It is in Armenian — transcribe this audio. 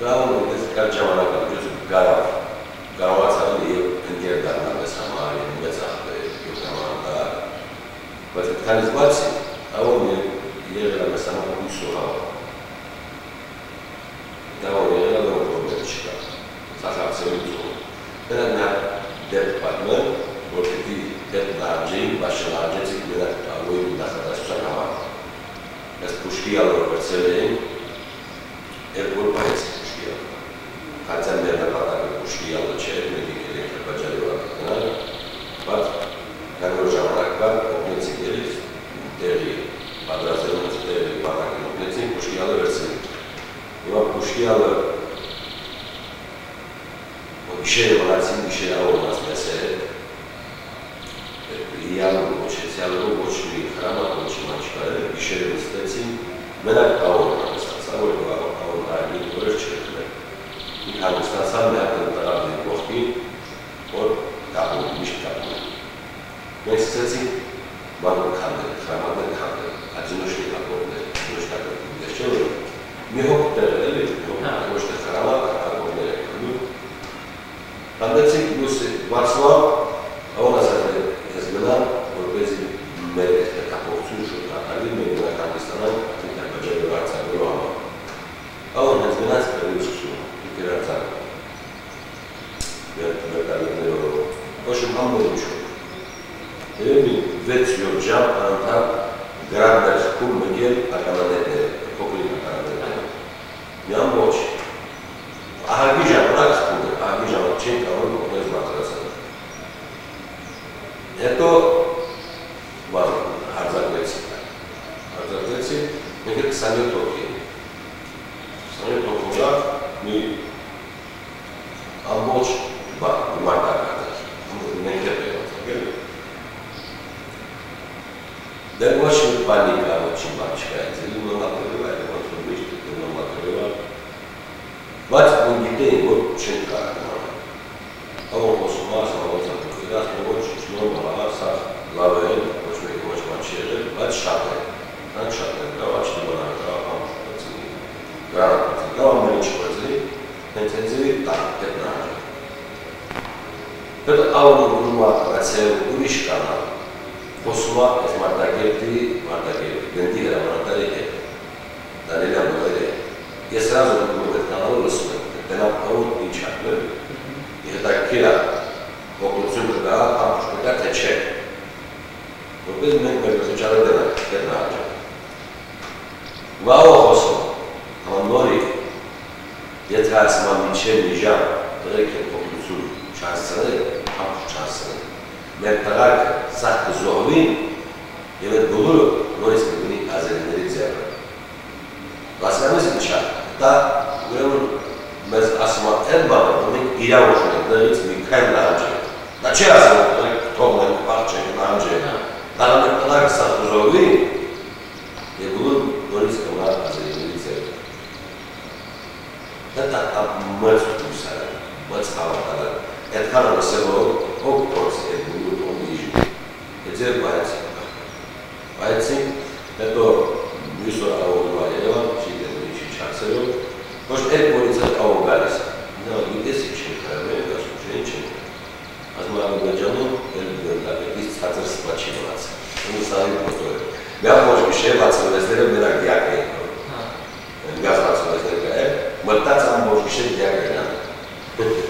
Գալու ես կար ժամանակակից կարողացել եւ ընկեր դառնալս համար եւ մեծ աղբեր ժամանակ բայց այդքանից բացի ավոն եղել է սանալ ուսուհավ դա եղել է որոշ չկա սախարցել ու դա նա դեպք պատմել որտեղի դեպք դարձին բաշնաջեցի դրա ավոյի նախադասության համար ես փուշկի ալորվեցել եմ երկու բայց Хотя мне это потом ушли человек, или побачали բայց короче ամրակար օգնեցին երից տեղի պատրաստելուց տեղի բանակին օգնեցին Պուշկիալը վերցին հիմա Պուշկիալը գիշերը վրացին գիշերը ավորնաց մեզ հետ իալու ոչեցյալու ոչ մի խրամա ոչ մի չկար գիշերը նստեցին մենակ ավորնա նստացա որ ավորնա այլի որը չկրտներ Հանգստացան միակն տարավների կողքին, որ կապում, միշտ կապում։ Մենք սկսեցինք մանուր քանդել, խրամաններ քանդել, աջնոշնի ակորներ, նոշնակը չէ որ մի հոգ տեղել էլի, ոչ թե խրաման, ակորներ է քանդում։ Քանդեցինք լույսը վարձվավ, ավոն ասել ես գնամ, որպեսզի մեր կապողություն շուտ ակալի, մենք գնանք հանգստանանք, Ադրբեջանի վարձակալու համար։ Ավոն ես գնաց կրի սկսում։ Գրածան վերտալներով ոչմ ամբողջ երևի 6-7 ժամ անընդհատ գրադներ խումբ մեկել ականանետները, փոքրիկ ականանետները մի ամբողջ ահագի ժամանակ խումբ է, ահագի ժամանակ չեն կարող օգնել մատրասան հետո հարձակվեցի մենք 27 հոգի 27 հոգի մի ամբողջ մարտակատար, մենք է պերոտ, դեր ոչ մի պանիկա, ոչ մի բան չկա, ձելի նոմակրով այլ, ոչ մի միշտ նոմակրով բայց մենք գիտեին, որ չեն կարան ավոն խոսում ասում, ոչ նորմալ, սա լավ է, ոչ մեկ ոչ ման չի եղել, բայց շատ է, նրանք շատ են, կավ աչնի բանան, կավ ամուշտացին, գրանատացին, կավ ամեն ինչ պրծին, հենց հենձելի տակ հետնարը։ Պետ ավոն ուրմա կացել ուրիշ կանալ, խոսումա ես մարտագերտի, գնդի հրամանատարի հետ, դանելյան նովել է, ես հրազը նկում հետ կանալը լսում եմ, տնապ ավոն ինչ ակներ, հետաքիրա օգնություն կգա, ամուշ կգա, թե չէ, որպես մենք մեր գծուչարը դենակ, հետնարը։ Վաղո խոսում, նորի, եթե ասմա մինչև մի ժամ տղեկ են օգնություն չանցրել, ամուշ չանցրել, մեր տղակը սաղ կզողվին և այդ բոլորը նորից կգնի ազերիների ձևը։ Լասկանես ինչա, դա ուրեմն մեզ ասմա այդ բանը, որ մենք իրավոշն ենք դրից մի քայլ նահանջենք։ Դա չի ասում, տղեկ թողնենք, պաղջենք, նահանջենք, դա մեր տղակը սաղ կզողվին և բոլոր նորից կմա ազերիների ձևը։ Դա մեծ ուսար, մեծ հավատալ, այդքան լսելով ով փորձի այդ բոլոր օգնիժի, այդ ձեր բայեցին, հետո մյուս օր ավողնվա Երևան, չի դեպի չի չացելով, ոչ այդ որից այդ ավող գալիս, նա գիտես ինչ են կարմեր, ասում չէ ինչ են, ասում Ադրբեջանում այդից ցածր սպա չի մնաց, ու սահի պոտոր է, մի ամբողջ գիշեր վացվեսները մենակ դյակ էին գազ վացվեսներ կայել, մտած ամբողջ գիշեր դյակ էին